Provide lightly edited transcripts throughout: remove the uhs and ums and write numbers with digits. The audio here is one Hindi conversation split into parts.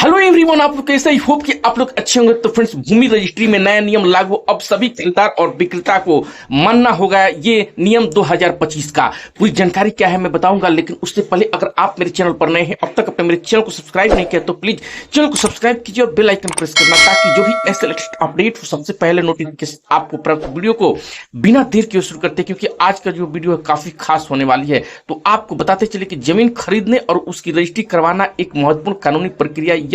हेलो एवरीवन, आप लोग कैसे? आई होप कि आप लोग अच्छे होंगे। तो फ्रेंड्स, भूमि रजिस्ट्री में नया नियम लागू। अब सभी खरीदार और विक्रेता को मानना होगा ये नियम 2025 का। पूरी जानकारी क्या है मैं बताऊंगा, लेकिन उससे पहले अगर आप मेरे चैनल पर नए हैं, अब तक अपने मेरे चैनल को सब्सक्राइब नहीं किया तो प्लीज चैनल को सब्सक्राइब कीजिए और बेल आइकन प्रेस करना, ताकि जो भी ऐसे लेटेस्ट अपडेट हो सबसे पहले नोटिफिकेशन आपको प्राप्त। वीडियो को बिना देर के शुरू करते हैं, क्योंकि आज का जो वीडियो है काफी खास होने वाली है। तो आपको बताते चले कि जमीन खरीदने और उसकी रजिस्ट्री करवाना एक महत्वपूर्ण कानूनी प्रक्रिया यह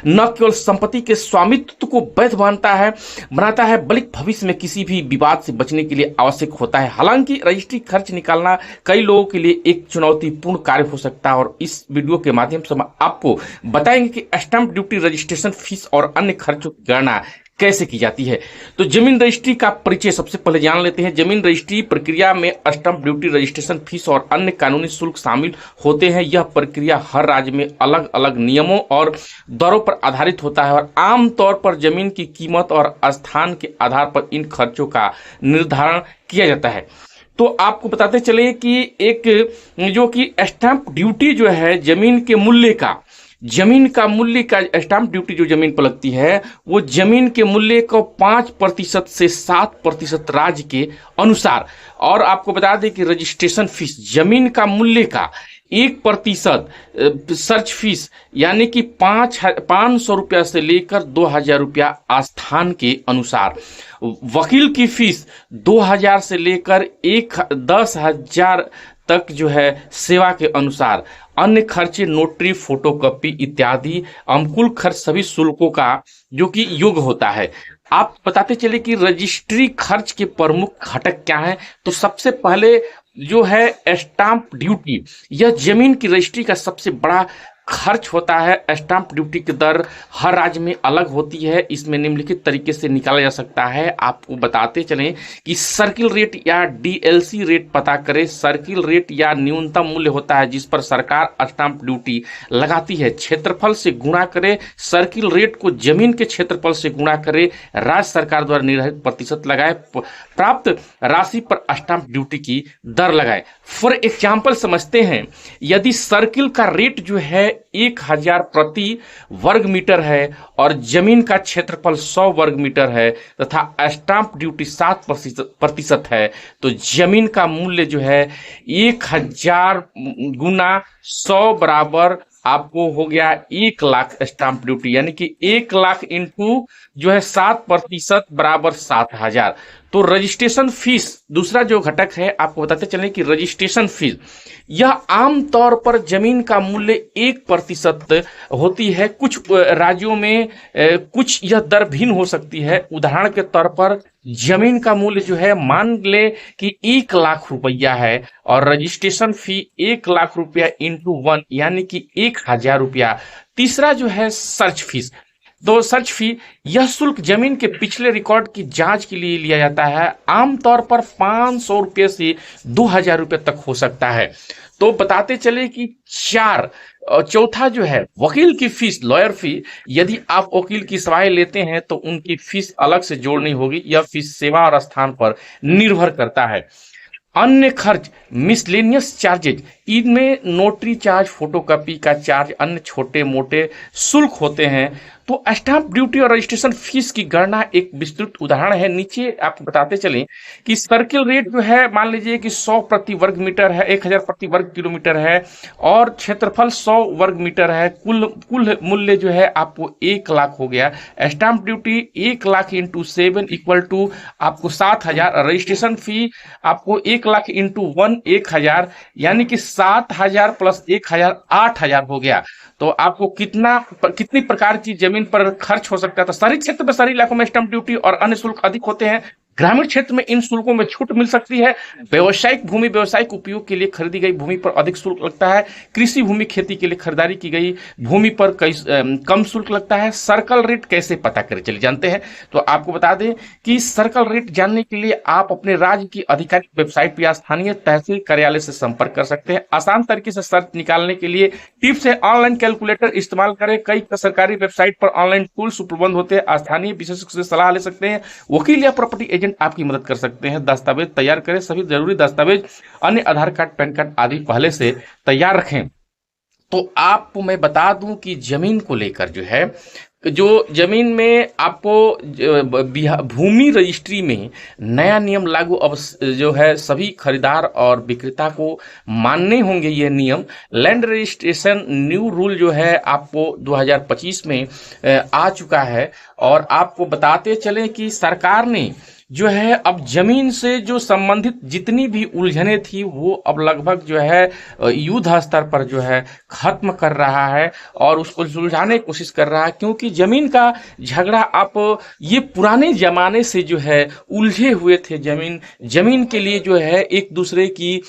न केवल संपत्ति के स्वामित्व को वैध बनाता है, बल्कि भविष्य में किसी भी विवाद से बचने के लिए आवश्यक होता है। हालांकि रजिस्ट्री खर्च निकालना कई लोगों के लिए एक चुनौतीपूर्ण कार्य हो सकता है, और इस वीडियो के माध्यम से हम आपको बताएंगे कि स्टैंप ड्यूटी, रजिस्ट्रेशन फीस और अन्य खर्चों की गणना कैसे की जाती है। तो जमीन रजिस्ट्री का परिचय सबसे पहले जान लेते हैं। जमीन रजिस्ट्री प्रक्रिया में स्टैंप ड्यूटी, रजिस्ट्रेशन फीस और अन्य कानूनी शुल्क शामिल होते हैं। यह प्रक्रिया हर राज्य में अलग अलग नियमों और दरों पर आधारित होता है, और आमतौर पर जमीन की कीमत और स्थान के आधार पर इन खर्चों का निर्धारण किया जाता है। तो आपको बताते चले कि एक जो कि स्टैंप ड्यूटी जो है जमीन का मूल्य का स्टैंप ड्यूटी जो जमीन पर लगती है, वो जमीन के मूल्य को 5% से 7% राज्य के अनुसार। और आपको बता दें कि रजिस्ट्रेशन फीस जमीन का मूल्य का 1% सर्च फीस यानी कि 500 रुपया से लेकर 2000 रुपया आस्थान के अनुसार। वकील की फीस 2000 से लेकर 10,000 तक जो है सेवा के अनुसार। अन्य खर्चे नोटरी, फोटोकॉपी इत्यादि अनुकूल खर्च सभी शुल्कों का जो कि योग होता है। आप बताते चले कि रजिस्ट्री खर्च के प्रमुख घटक क्या हैं। तो सबसे पहले जो है स्टाम्प ड्यूटी, यह जमीन की रजिस्ट्री का सबसे बड़ा खर्च होता है। स्टाम्प ड्यूटी की दर हर राज्य में अलग होती है। इसमें निम्नलिखित तरीके से निकाला जा सकता है। आपको बताते चलें कि सर्किल रेट या डीएलसी रेट पता करें। सर्किल रेट या न्यूनतम मूल्य होता है जिस पर सरकार स्टाम्प ड्यूटी लगाती है। क्षेत्रफल से गुणा करें। सर्किल रेट को जमीन के क्षेत्रफल से गुणा करें। राज्य सरकार द्वारा निर्धारित प्रतिशत लगाए। प्राप्त राशि पर स्टाम्प ड्यूटी की दर लगाए। फॉर एग्जाम्पल समझते हैं, यदि सर्किल का रेट जो है 1000 प्रति वर्ग मीटर है और जमीन का क्षेत्रफल 100 वर्ग मीटर है तथा स्टाम्प ड्यूटी 7% है, तो जमीन का मूल्य जो है 1000 गुना 100 बराबर आपको हो गया 1 लाख स्टाम्प ड्यूटी, यानी कि 1 लाख इंटू जो है 7% बराबर 7000। तो रजिस्ट्रेशन फीस दूसरा जो घटक है, आपको बताते चलें कि रजिस्ट्रेशन फीस यह आमतौर पर जमीन का मूल्य 1% होती है। कुछ राज्यों में कुछ यह दर भिन्न हो सकती है। उदाहरण के तौर पर जमीन का मूल्य जो है मान ले कि 1 लाख रुपया है और रजिस्ट्रेशन फी 1 लाख रुपया इंटू 1 यानी कि 1000 रुपया। तीसरा जो है सर्च फीस। तो सर्च फी यह शुल्क जमीन के पिछले रिकॉर्ड की जांच के लिए लिया जाता है। आमतौर पर 500 रुपये से 2000 रुपये तक हो सकता है। तो बताते चले कि चौथा जो है वकील की फीस, लॉयर फी। यदि आप वकील की सहायता लेते हैं तो उनकी फीस अलग से जोड़नी होगी। यह फीस सेवा और स्थान पर निर्भर करता है। अन्य खर्च मिसलेनियस चार्जेज, इनमें नोटरी चार्ज, फोटोकॉपी का चार्ज, अन्य छोटे मोटे शुल्क होते हैं। तो स्टाम्प ड्यूटी और रजिस्ट्रेशन फीस की गणना एक विस्तृत उदाहरण है। नीचे आपको बताते चलें कि सर्किल रेट जो है मान लीजिए कि 100 प्रति वर्ग मीटर है, 1000 प्रति वर्ग किलोमीटर है और क्षेत्रफल 100 वर्ग मीटर है। कुल मूल्य जो है आपको 1 लाख हो गया। Stamp duty 1 lakh into 7 equal to आपको 7000। रजिस्ट्रेशन फी आपको 1 लाख इंटू 1 1000 यानी कि 7000 प्लस 1000 8000 हो गया। तो आपको कितनी प्रकार की जमीन पर खर्च हो सकता है। तो शहरी क्षेत्र में शहरी इलाकों में स्टैंप ड्यूटी और अन्य शुल्क अधिक होते हैं। ग्रामीण क्षेत्र में इन शुल्कों में छूट मिल सकती है। व्यवसायिक भूमि, व्यवसायिक उपयोग के लिए खरीदी गई भूमि पर अधिक शुल्क लगता है। कृषि भूमि, खेती के लिए खरीदारी की गई भूमि पर कम शुल्क लगता है। सर्कल रेट कैसे पता करें, चलिए जानते हैं। तो आपको बता दें कि सर्कल रेट जानने के लिए आप अपने राज्य की आधिकारिक वेबसाइट या स्थानीय तहसील कार्यालय से संपर्क कर सकते हैं। आसान तरीके से सर्च निकालने के लिए टिप्स है, ऑनलाइन कैलकुलेटर इस्तेमाल करें। कई सरकारी वेबसाइट पर ऑनलाइन टूल्स उपलब्ध होते हैं। स्थानीय विशेषज्ञ से सलाह ले सकते हैं। वकील या प्रॉपर्टी एजेंट आपकी मदद कर सकते हैं। दस्तावेज तैयार करें। सभी जरूरी दस्तावेज, अन्य आधार कार्ड, पैन कार्ड आदि पहले से तैयार रखें। तो आपको मैं बता दूं कि जमीन को लेकर जो है, जो जमीन में आपको भूमि रजिस्ट्री में नया नियम लागू अब जो है सभी खरीदार और विक्रेता को मानने होंगे। ये नियम लैंड रजिस्ट्रेशन न्यू रूल जो है आपको 2025 में आ चुका है। और आपको बताते चलें कि सरकार ने जो है अब जमीन से जो संबंधित जितनी भी उलझने थी वो अब लगभग जो है युद्ध स्तर पर जो है खत्म कर रहा है और उसको सुलझाने की कोशिश कर रहा है। क्योंकि जमीन का झगड़ा आप ये पुराने जमाने से जो है उलझे हुए थे। जमीन के लिए जो है एक दूसरे की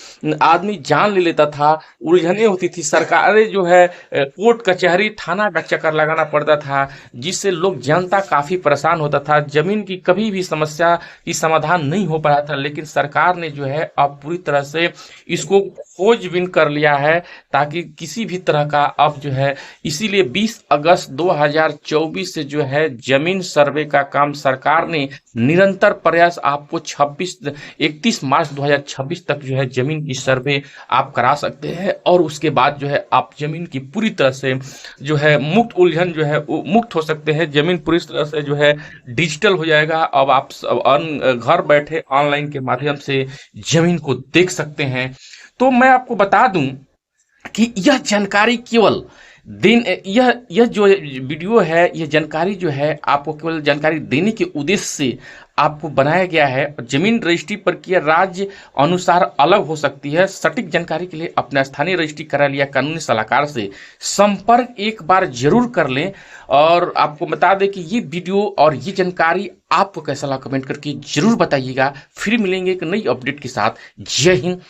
आदमी जान ले लेता था, उलझने होती थी, सरकारें जो है कोर्ट कचहरी थाना का चक्कर लगाना पड़ता था, जिससे लोग जनता काफी परेशान होता था। जमीन की कभी भी समस्या की समाधान नहीं हो पाया था। लेकिन सरकार ने जो है अब पूरी तरह से इसको खोजबीन कर लिया है ताकि किसी भी तरह का अब जो है, इसीलिए 20 अगस्त 2024 से जो है जमीन सर्वे का काम सरकार ने निरंतर प्रयास आपको 31 मार्च 2026 तक जो है जमीन की सर्वे आप करा सकते हैं। और उसके बाद जो है आप जमीन की पूरी तरह से जो है मुक्त उलझन जो है मुक्त हो सकते हैं। जमीन पूरी तरह से जो है डिजिटल हो जाएगा। अब आप घर बैठे ऑनलाइन के माध्यम से जमीन को देख सकते हैं। तो मैं आपको बता दूं कि यह जानकारी केवल यह जो वीडियो है, यह जानकारी जो है आपको केवल जानकारी देने के उद्देश्य से आपको बनाया गया है। जमीन रजिस्ट्री प्रक्रिया राज्य अनुसार अलग हो सकती है। सटीक जानकारी के लिए अपना स्थानीय रजिस्ट्री कार्यालय या कानूनी सलाहकार से संपर्क एक बार जरूर कर लें। और आपको बता दें कि ये वीडियो और ये जानकारी आपको कैसा लगा कमेंट करके जरूर बताइएगा। फिर मिलेंगे एक नई अपडेट के साथ। जय हिंद।